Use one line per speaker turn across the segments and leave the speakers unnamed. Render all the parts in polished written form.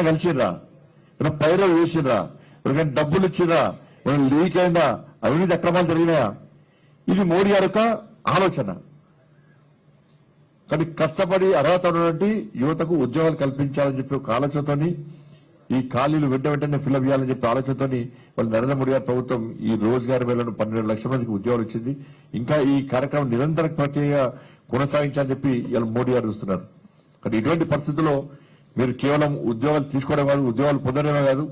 కలిసిర్రా, పైరవ వేసిర్రా, ఎవరికైనా డబ్బులు ఇచ్చిర్రా, ఏమైనా లీక్ అయిందా, అవినీతి అక్రమాలు జరిగినాయా? ఇది మోడీ గారి యొక్క ఆలోచన. కానీ కష్టపడి అర్హత ఉన్నటువంటి యువతకు ఉద్యోగాలు కల్పించాలని చెప్పి ఒక ఆలోచనతోని, ఈ ఖాళీలు వెంటనే ఫిల్అప్ చేయాలని చెప్పి ఆలోచనతోని వాళ్ళు నరేంద్ర మోడీ గారి ప్రభుత్వం ఈ రోజుగారి వేలను 12 లక్షల మందికి ఉద్యోగాలు ఇచ్చింది. ఇంకా ఈ కార్యక్రమం నిరంతర ప్రక్రియ కొనసాగించాలని చెప్పి ఇలా మోడీ గారు చూస్తున్నారు. కానీ ఇటువంటి పరిస్థితుల్లో మీరు కేవలం ఉద్యోగాలు తీసుకోవడం కాదు, ఉద్యోగాలు పొందడమే కాదు,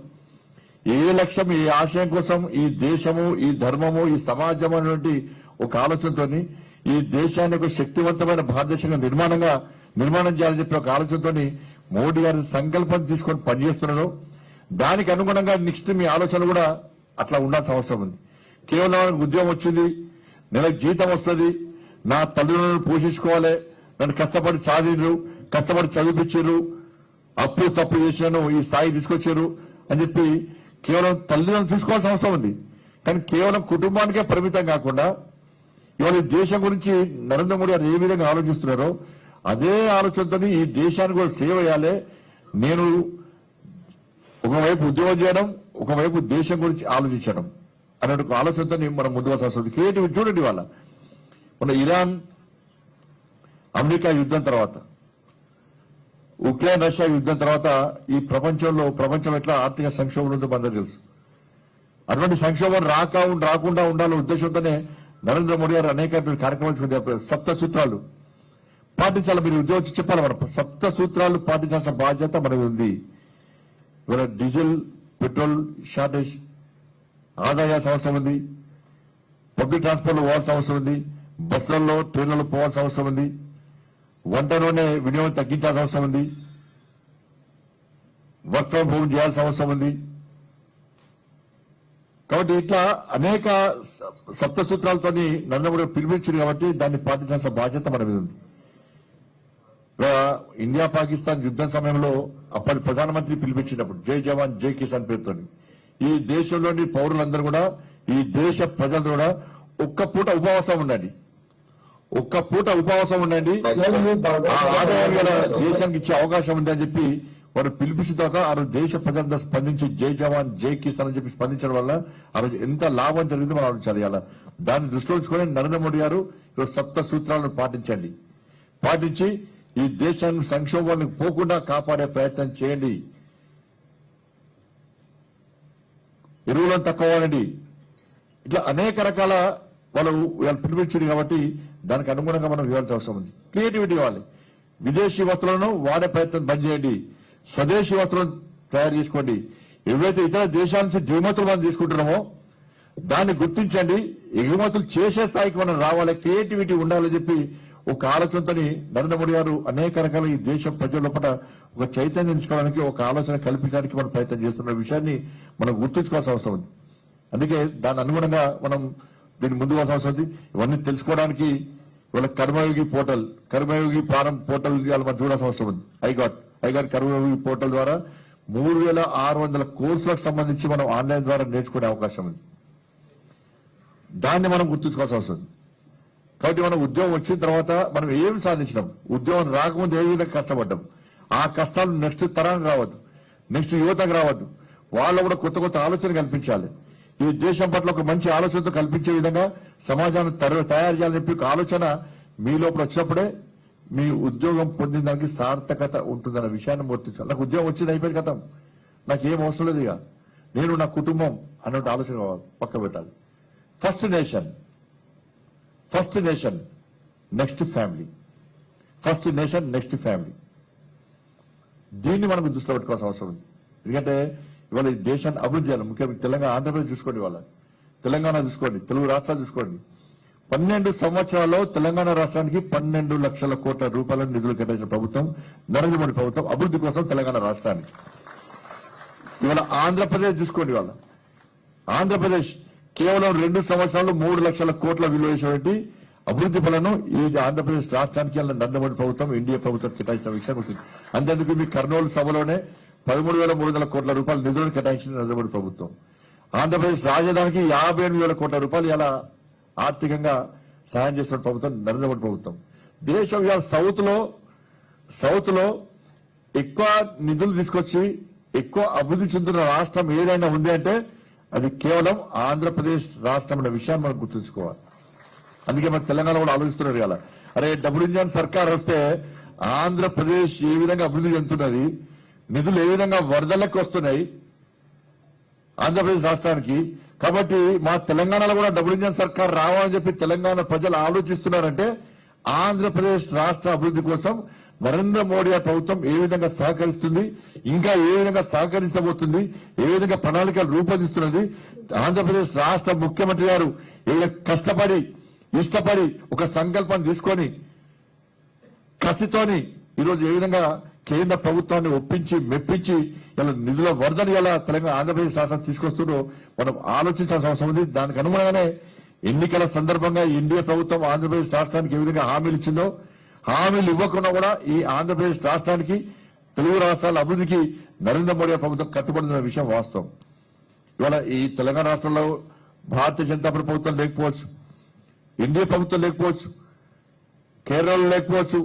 ఏ లక్ష్యం ఏ ఆశయం కోసం ఈ దేశము, ఈ ధర్మము, ఈ సమాజం అనేటువంటి ఒక ఆలోచనతో ఈ దేశాన్ని ఒక శక్తివంతమైన భారతదేశంగా నిర్మాణం చేయాలని చెప్పి ఒక ఆలోచనతో మోడీ గారి సంకల్పం తీసుకొని పనిచేస్తున్నారు. దానికి అనుగుణంగా నెక్స్ట్ మీ ఆలోచన కూడా అట్లా ఉండాల్సిన అవసరం ఉంది. కేవలం ఉద్యోగం వచ్చింది, నెలకు జీతం వస్తుంది, నా తల్లిదండ్రులను పోషించుకోవాలి, నన్ను కష్టపడి సాధించరు, కష్టపడి చదివించారు, అప్పు తప్పు చేశాను, ఈ స్థాయి తీసుకొచ్చారు అని చెప్పి కేవలం తల్లిదండ్రులు చూసుకోవాల్సిన అవసరం ఉంది. కానీ కేవలం కుటుంబానికే పరిమితం కాకుండా ఇవాళ ఈ దేశం గురించి నరేంద్ర మోడీ గారు ఏ విధంగా ఆలోచిస్తున్నారో అదే ఆలోచనతో ఈ దేశానికి కూడా సేవ చేయాలి. నేను ఒకవైపు ఉద్యోగం చేయడం, ఒకవైపు దేశం గురించి ఆలోచించడం అనే ఒక ఆలోచనతో మనం ముందుకు వస్తుంది. క్రియేటివ్ చూడండి, వాళ్ళ మన ఇరాన్ అమెరికా యుద్ధం తర్వాత, ఉక్రెయిన్ రష్యా యుద్ధం తర్వాత ఈ ప్రపంచం ఎట్లా ఆర్థిక సంక్షోభం ఉందో మనందరూ తెలుసు. అటువంటి సంక్షోభం రాకుండా ఉండాలనే ఉద్దేశంతోనే నరేంద్ర మోడీ గారు అనేక కార్యక్రమాలు సప్త సూత్రాలు పాటించాలి. మీరు ఉద్యోగం చెప్పాలి, మనం సప్త సూత్రాలు పాటించాల్సిన బాధ్యత మనది ఉంది. ఇవాళ డీజిల్ పెట్రోల్ షార్టేజ్, ఆదా చేయాల్సిన అవసరం ఉంది, పబ్లిక్ ట్రాన్స్పోర్ట్ లో పోవాల్సిన అవసరం ఉంది, బస్సులలో ట్రైన్లలో పోవాల్సిన అవసరం ఉంది, వంట నూనె వినియోగం తగ్గించాల్సిన అవసరం ఉంది, వర్క్ ఫ్రం హోమ్ చేయాల్సిన అవసరం ఉంది. కాబట్టి ఇట్లా అనేక సప్త సూత్రాలతో నరేంద్ర మోడీ పిలిపించింది కాబట్టి దాన్ని పాటించాల్సిన బాధ్యత మన మీద ఉంది. ఇండియా పాకిస్తాన్ యుద్ధం సమయంలో అప్పటి ప్రధానమంత్రి పిలిపించినప్పుడు జై జవాన్ జై కిసాన్ పేరుతో ఈ దేశంలోని పౌరులందరూ కూడా, ఈ దేశ ప్రజలు కూడా ఒక్క పూట ఉపవాసం ఉండండి, ఆదాయం గల దేశానికి ఇచ్చే అవకాశం ఉంది అని చెప్పి వారు పిలిపించిన తర్వాత ఆ రోజు దేశ ప్రజలంతా స్పందించి జై జవాన్ జై కిసాన్ అని చెప్పి స్పందించడం వల్ల ఆ రోజు ఎంత లాభం జరిగిందో మనం ఆలోచించాలి. దాన్ని దృష్టిలో ఉంచుకొని నరేంద్ర మోడీ గారు సప్త సూత్రాలను పాటించి ఈ దేశాన్ని సంక్షోభానికి పోకుండా కాపాడే ప్రయత్నం చేయండి. ఎరువులను తక్కువ వాడండి. ఇట్లా అనేక రకాల వాళ్ళు పిలిపించింది కాబట్టి దానికి అనుగుణంగా మనం ఇవ్వాల్సిన అవసరం ఉంది. క్రియేటివిటీ ఇవ్వాలి. విదేశీ వస్తువులను వాడే ప్రయత్నం బంద్ చేయండి, స్వదేశీ వస్తువులను తయారు చేసుకోండి. ఏవైతే ఇతర దేశాల నుంచి దిగుమతులు మనం తీసుకుంటున్నామో దాన్ని గుర్తించండి, ఎగుమతులు చేసే స్థాయికి మనం రావాలి, క్రియేటివిటీ ఉండాలని చెప్పి ఒక ఆలోచనతో నరేంద్ర మోడీ గారు అనేక రకాల ఈ దేశ ప్రజల లోపల ఒక చైతన్యం ఉంచుకోవడానికి, ఒక ఆలోచన కల్పించడానికి మనం ప్రయత్నం చేస్తున్న విషయాన్ని మనం గుర్తుంచుకోవాల్సిన అవసరం ఉంది. అందుకే దాని అనుగుణంగా మనం దీన్ని ముందుకు అవసరం ఉంది. ఇవన్నీ తెలుసుకోవడానికి ఇవాళ కర్మయోగి ప్రారంభ పోర్టల్ మనం చూడాల్సిన అవసరం ఉంది. ఐగాట్ కర్మయోగి పోర్టల్ ద్వారా 3600 కోర్సులకు సంబంధించి మనం ఆన్లైన్ ద్వారా నేర్చుకునే అవకాశం ఉంది. దాన్ని మనం గుర్తుంచుకోవాల్సిన అవసరం ఉంది. కాబట్టి మనం ఉద్యోగం వచ్చిన తర్వాత మనం ఏం సాధించినాం, ఉద్యోగం రాకముందు ఏ విధంగా కష్టపడ్డాం, ఆ కష్టాలు నెక్స్ట్ తరానికి రావద్దు, నెక్స్ట్ యువతకు రావద్దు. వాళ్ళు కూడా కొత్త ఆలోచన కల్పించాలి. ఈ దేశం పట్ల ఒక మంచి ఆలోచనతో కల్పించే విధంగా సమాజాన్ని తయారు చేయాలని చెప్పి ఒక ఆలోచన మీ లోపల వచ్చినప్పుడే మీ ఉద్యోగం పొందిన దానికి సార్థకత ఉంటుందన్న విషయాన్ని గుర్తించాలి. నాకు ఉద్యోగం వచ్చింది, అయిపోయింది, కథం, నాకేం అవసరం లేదు, ఇక నేను నా కుటుంబం అన్నట్టు ఆలోచన పక్క పెట్టాలి. First nation next family, first nation next family. దీన్ని మనం దృష్టిలో పెట్టుకోవాల్సిన అవసరం ఉంది. ఎందుకంటే ఇవాళ ఈ దేశాన్ని అభివృద్ధి చేయాలి. ముఖ్యంగా తెలంగాణ, ఆంధ్రప్రదేశ్ చూసుకోండి, వాళ్ళ తెలంగాణ చూసుకోండి, తెలుగు రాష్ట్రాలు చూసుకోండి. 12 సంవత్సరాల్లో తెలంగాణ రాష్ట్రానికి 12 లక్షల కోట్ల రూపాయల నిధులు కేటాయించిన ప్రభుత్వం నరేంద్ర మోడీ ప్రభుత్వం, అభివృద్ధి కోసం తెలంగాణ రాష్ట్రానికి. ఇవాళ ఆంధ్రప్రదేశ్ చూసుకోండి, వాళ్ళ ఆంధ్రప్రదేశ్ కేవలం 2 సంవత్సరాలు 3 లక్షల కోట్ల విలువ చేసేటువంటి అభివృద్ధి పనులను ఈ ఆంధ్రప్రదేశ్ రాష్ట్రానికి నరేంద్ర మోడీ ప్రభుత్వం, ఎన్డీఏ ప్రభుత్వం కేటాయించిన విషయం ఉంటుంది. అంతేందుకు మీ కర్నూలు సభలోనే 13,300 కోట్ల రూపాయల నిధులను కేటాయించిన నరేంద్ర మోడీ ప్రభుత్వం. ఆంధ్రప్రదేశ్ రాజధానికి 58,000 కోట్ల రూపాయలు ఇలా ఆర్థికంగా సాయం చేస్తున్న ప్రభుత్వం నరేంద్ర మోడీ ప్రభుత్వం. దేశం ఇవాళ సౌత్ లో ఎక్కువ నిధులు తీసుకొచ్చి ఎక్కువ అభివృద్ధి చెందుతున్న రాష్ట్రం ఏదైనా ఉంది అంటే అది కేవలం ఆంధ్రప్రదేశ్ రాష్ట్రం అనే విషయాన్ని మనం గుర్తుంచుకోవాలి. అందుకే మన తెలంగాణ కూడా ఆలోచిస్తున్నారు కదా, అరే డబుల్ ఇంజన్ సర్కార్ వస్తే ఆంధ్రప్రదేశ్ ఏ విధంగా అభివృద్ధి చెందుతున్నది, నిధులు ఏ విధంగా వరదలకు వస్తున్నాయి ఆంధ్రప్రదేశ్ రాష్ట్రానికి. కాబట్టి మా తెలంగాణలో కూడా డబుల్ ఇంజన్ సర్కార్ రావాలని చెప్పి తెలంగాణ ప్రజలు ఆలోచిస్తున్నారంటే ఆంధ్రప్రదేశ్ రాష్ట్ర అభివృద్ధి కోసం నరేంద్ర మోడీ ప్రభుత్వం ఏ విధంగా సహకరిస్తుంది, ఇంకా ఏ విధంగా సహకరించబోతుంది, ఏ విధంగా ప్రణాళికలు రూపొందిస్తున్నది. ఆంధ్రప్రదేశ్ రాష్ట్ర ముఖ్యమంత్రి గారు ఏ కష్టపడి ఇష్టపడి ఒక సంకల్పం తీసుకొని కసితోని ఈరోజు ఏ విధంగా కేంద్ర ప్రభుత్వాన్ని ఒప్పించి మెప్పించి ఇలా నిధుల వరదని ఎలా తెలంగాణ ఆంధ్రప్రదేశ్ రాష్ట్రం తీసుకొస్తుందో మనం ఆలోచించాల్సిన అవసరం ఉంది. దానికి అనుగుణంగానే ఎన్నికల సందర్భంగా ఎన్డీఏ ప్రభుత్వం ఆంధ్రప్రదేశ్ రాష్ట్రానికి ఏ విధంగా హామీలు ఇచ్చిందో, హామీలు ఇవ్వకుండా కూడా ఈ ఆంధ్రప్రదేశ్ రాష్ట్రానికి తెలుగు రాష్ట్రాల అభివృద్ధికి నరేంద్ర మోడీ ప్రభుత్వం కట్టుబడిన విషయం వాస్తవం. ఇవాళ ఈ తెలంగాణ రాష్ట్రంలో భారతీయ జనతా పార్టీ ప్రభుత్వం లేకపోవచ్చు, ఎన్డీఏ ప్రభుత్వం లేకపోవచ్చు, కేరళలో లేకపోవచ్చు,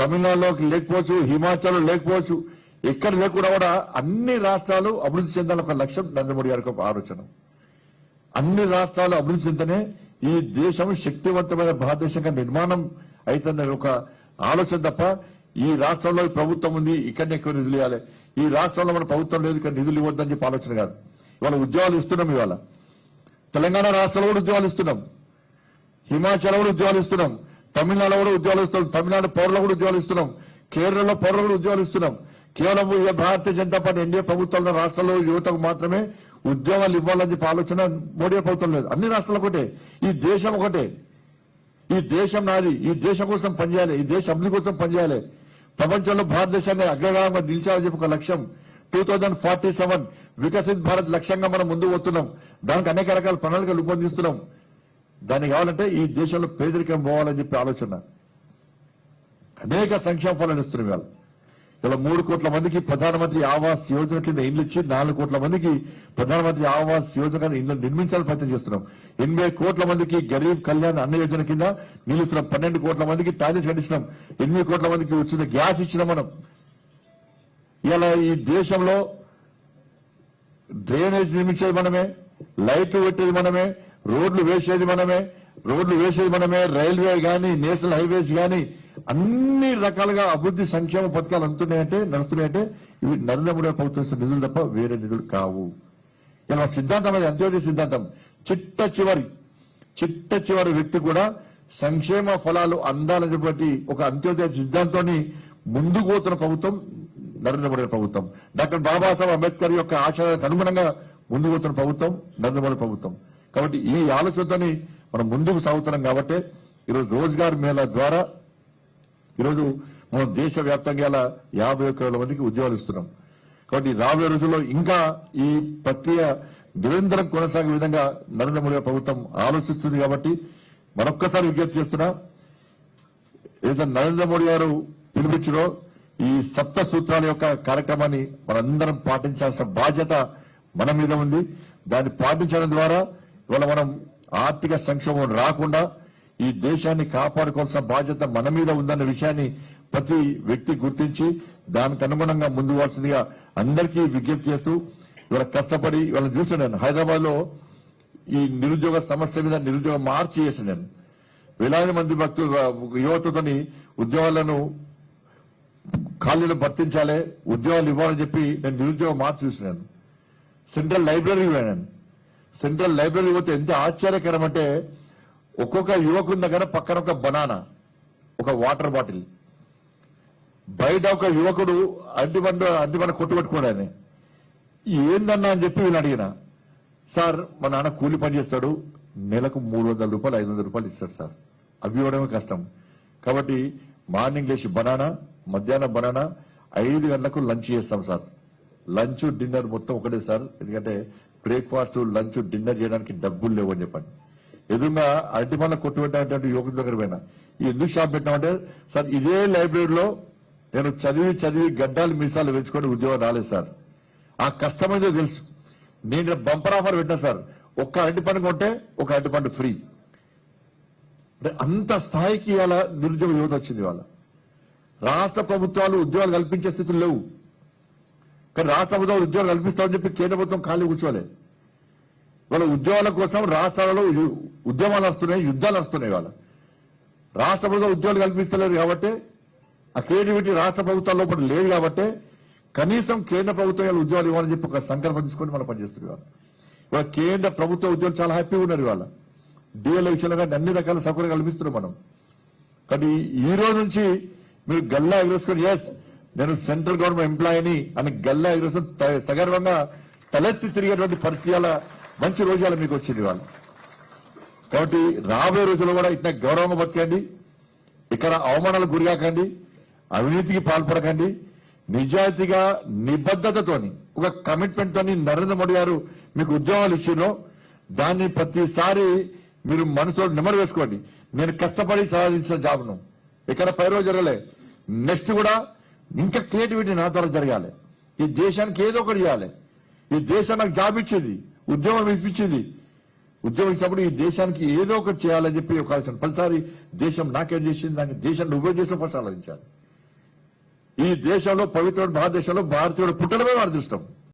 తమిళనాడులో లేకపోవచ్చు, హిమాచల్లో లేకపోవచ్చు, ఎక్కడ లేకుండా కూడా అన్ని రాష్ట్రాలు అభివృద్ధి చెందాలని ఒక లక్ష్యం నరేంద్ర మోడీ గారికి ఒక ఆలోచన. అన్ని రాష్ట్రాలు అభివృద్ధి చెందనే ఈ దేశం శక్తివంతమైన భారతదేశంగా నిర్మాణం అవుతుందనే ఒక ఆలోచన తప్ప ఈ రాష్ట్రంలో ప్రభుత్వం ఉంది ఇక్కడనే ఎక్కువ నిధులు ఇవ్వాలి, ఈ రాష్ట్రంలో మన ప్రభుత్వం లేదు ఇక్కడ నిధులు ఇవ్వద్దని చెప్పి ఆలోచన కాదు. ఇవాళ ఉద్యోగాలు ఇస్తున్నాం, ఇవాళ తెలంగాణ రాష్ట్రంలో కూడా ఉద్యోగాలు ఇస్తున్నాం, హిమాచల్ కూడా ఉద్యోగాలు ఇస్తున్నాం, తమిళనాడులో కూడా ఉద్యోగాలు ఇస్తున్నాం, తమిళనాడు పౌరులు కూడా ఉద్యోగాలు ఇస్తున్నాం, కేరళలో పౌరులు కూడా ఉద్యోగాలు ఇస్తున్నాం. కేవలం భారతీయ జనతా పార్టీ ఎన్డీఏ ప్రభుత్వంలో రాష్ట్రంలో యువతకు మాత్రమే ఉద్యోగాలు ఇవ్వాలని చెప్పి ఆలోచన మోడీ ప్రభుత్వం లేదు. అన్ని రాష్ట్రాలు ఒకటే, ఈ దేశం ఒకటే, ఈ దేశం నాది, ఈ దేశం కోసం పనిచేయాలి, ఈ దేశ అభివృద్ధి కోసం పనిచేయాలి. ప్రపంచంలో భారతదేశాన్ని అగ్రగామంగా నిలిచాలని చెప్పి ఒక లక్ష్యం 2047 వికసిత్ భారత్ లక్ష్యంగా మనం ముందుకు పోతున్నాం. దానికి అనేక రకాల ప్రణాళికలు రూపొందిస్తున్నాం. దానికి కావాలంటే ఈ దేశంలో పేదరికం పోవాలని చెప్పి ఆలోచన. అనేక సంక్షేమ ఫలాలు ఇస్తున్నాం. ఇవాళ ఇలా 3 కోట్ల మందికి ప్రధానమంత్రి ఆవాస్ యోజన కింద ఇండ్లు ఇచ్చి 4 కోట్ల మందికి ప్రధానమంత్రి ఆవాస్ యోజన ఇండ్లు నిర్మించాలని ప్రయత్నం చేస్తున్నాం. 80 కోట్ల మందికి గరీబ్ కళ్యాణ్ అన్న యోజన కింద నిలుస్తున్నాం. 12 కోట్ల మందికి టాయిలెట్ కట్టించినాం. 8 కోట్ల మందికి ఉచిత గ్యాస్ ఇచ్చినాం. మనం ఇలా ఈ దేశంలో డ్రైనేజ్ నిర్మించేది మనమే, లైట్లు పెట్టేది మనమే, రోడ్లు వేసేది మనమే, రైల్వే గాని నేషనల్ హైవేస్ గాని అన్ని రకాలుగా అభివృద్ధి సంక్షేమ పథకాలు నడుస్తున్నాయంటే ఇవి నరేంద్ర మోడీ ప్రభుత్వం నిధులు తప్ప వేరే నిధులు కావు. ఇలా సిద్ధాంతం అది అంత్యోదయ సిద్ధాంతం. చిట్ట చివరి వ్యక్తి కూడా సంక్షేమ ఫలాలు అందాలనేటువంటి ఒక అంత్యోదయ సిద్ధాంతాన్ని ముందుకు పోతున్న ప్రభుత్వం నరేంద్ర మోడీ ప్రభుత్వం. డాక్టర్ బాబాసాహెబ్ అంబేద్కర్ యొక్క ఆశయాలకు అనుగుణంగా ముందుకు పోతున్న ప్రభుత్వం నరేంద్ర మోడీ ప్రభుత్వం. కాబట్టి ఈ ఆలోచనతోని మనం ముందుకు సాగుతున్నాం. కాబట్టి ఈరోజు రోజ్గార్ మేళా ద్వారా ఈరోజు మనం దేశవ్యాప్తంగా 51 కోట్ల మందికి ఉద్యోగాలు ఇస్తున్నాం. కాబట్టి రాబోయే రోజుల్లో ఇంకా ఈ ప్రక్రియ నిరంతరం కొనసాగే విధంగా నరేంద్ర మోడీ ప్రభుత్వం ఆలోచిస్తుంది. కాబట్టి మరొక్కసారి విజ్ఞప్తి చేస్తున్నా, ఏదైతే నరేంద్ర మోడీ గారు పిలుపుచ్చినో ఈ సప్త సూత్రాల యొక్క కార్యక్రమాన్ని మనందరం పాటించాల్సిన బాధ్యత మన మీద ఉంది. దాన్ని పాటించడం ద్వారా ఇవాళ మనం ఆర్థిక సంక్షోభం రాకుండా ఈ దేశాన్ని కాపాడుకోవాల్సిన బాధ్యత మన మీద ఉందన్న విషయాన్ని ప్రతి వ్యక్తి గుర్తించి దానికి అనుగుణంగా ముందు పోవాల్సిందిగా అందరికీ విజ్ఞప్తి చేస్తూ ఇవాళ కష్టపడి ఇవాళ చూస్తున్నాను హైదరాబాద్ లో ఈ నిరుద్యోగ సమస్య మీద నిరుద్యోగ మార్చి చేసి నేను వేలాది మంది యువతతోని ఉద్యోగాలను ఖాళీలు భర్తించాలి, ఉద్యోగాలు ఇవ్వాలని చెప్పి నేను నిరుద్యోగ మార్చి చూసినాను. సెంట్రల్ లైబ్రరీ పోయాను. సెంట్రల్ లైబ్రరీ పోతే ఎంత ఆశ్చర్యకరం అంటే ఒక్కొక్క యువకుని దగ్గర పక్కన ఒక బనానా, ఒక వాటర్ బాటిల్, బయట ఒక యువకుడు అడ్డిబండ కొట్టుపెట్టుకోడాన్ని ఏందన్నా అని చెప్పి వీళ్ళు అడిగిన, సార్ మా నాన్న కూలి పని చేస్తాడు, నెలకు 300 రూపాయలు 500 రూపాయలు ఇస్తాడు సార్, అవి ఇవ్వడమే కష్టం. కాబట్టి మార్నింగ్ లేచి బనానా, మధ్యాహ్నం బనానా, 5 గంటలకు లంచ్ చేస్తాం సార్. లంచ్ డిన్నర్ మొత్తం ఒకటే సార్, ఎందుకంటే బ్రేక్ఫాస్ట్ లంచ్ డిన్నర్ చేయడానికి డబ్బులు లేవు అని చెప్పండి. ఎదురుగా అరటి పనుల కొట్టు పెట్టినటువంటి యువకుల దగ్గర పోయినా ఎందుకు షాప్ పెట్టినామంటే, సార్ ఇదే లైబ్రరీలో నేను చదివి గడ్డాలు మీసాలు పెంచుకొని ఉద్యోగం రాలేదు సార్, ఆ కష్టమైందో తెలుసు. నేను బంపర్ ఆఫర్ పెట్టినా సార్, ఒక్క అరటి పండు కొంటే ఒక అరటి పండు ఫ్రీ. అంత స్థాయికి ఇవాళ నిరుద్యోగ యువత వచ్చింది. ఇవాళ రాష్ట్ర ప్రభుత్వాలు ఉద్యోగాలు కల్పించే స్థితులు లేవు. కానీ రాష్ట్ర ప్రభుత్వం ఉద్యోగాలు కల్పిస్తామని చెప్పి కేంద్ర ప్రభుత్వం ఖాళీ కూర్చోలేదు. వాళ్ళ ఉద్యోగాల కోసం రాష్ట్రాలలో ఉద్యమాలు వస్తున్నాయి, యుద్ధాలు వస్తున్నాయి. వాళ్ళ రాష్ట్ర ప్రభుత్వం ఉద్యోగాలు కల్పిస్తలేదు కాబట్టి, ఆ క్రియేటివిటీ రాష్ట్ర ప్రభుత్వాల లోపల లేదు కాబట్టి కనీసం కేంద్ర ప్రభుత్వం ఉద్యోగాలు ఇవ్వాలని చెప్పి ఒక సంకల్పం తీసుకొని మనం పనిచేస్తున్నారు. ఇవాళ కేంద్ర ప్రభుత్వ ఉద్యోగులు చాలా హ్యాపీగా ఉన్నారు. ఇవాళ డిఎల్ విషయంలో కానీ అన్ని రకాల సౌకర్యాలు కల్పిస్తున్నాం మనం. కానీ ఈ రోజు నుంచి మీరు గల్లా ఎగరేసుకొని ఎస్ నేను సెంట్రల్ గవర్నమెంట్ ఎంప్లాయీని అని గల్లా ఎగరేసుకొని సగర్వంగా తలెత్తి తిరిగేటువంటి పరిస్థితుల మంచి రోజులు మీకు వచ్చింది వాళ్ళు. కాబట్టి రాబోయే రోజుల్లో కూడా ఇట్లా గౌరవంగా బతకండి, ఇక్కడ అవమానాలకు గురికాకండి, అవినీతికి పాల్పడకండి. నిజాయితీగా నిబద్ధతతోని ఒక కమిట్మెంట్ తోని నరేంద్ర మోడీ గారు మీకు ఉద్యోగాలు ఇచ్చినో దాన్ని ప్రతిసారి మీరు మనసులో నెమరు వేసుకోండి. నేను కష్టపడి సాధించిన జాబ్ను ఇక్కడ పై రోజు జరగలే, నెక్స్ట్ కూడా ఇంకా క్రియేటివిటీ నా ద్వారా జరగాలి. ఈ దేశానికి ఏదో ఒకటి చేయాలి. ఈ దేశం నాకు జాబ్ ఇచ్చింది, ఉద్యోగం ఇప్పించింది. ఉద్యోగం ఇచ్చినప్పుడు ఈ దేశానికి ఏదో ఒకటి చేయాలని చెప్పి ఒక ఆలోచన. ప్రతిసారి దేశం నాకేం చేసింది, దాన్ని దేశంలో ఉపయోగం చేసిన ఫస్ట్ ఆలోచించాలి. ఈ దేశంలో పవిత్రమైన భారతదేశంలో భారతీయుడు పుట్టడమే మన అదృష్టం.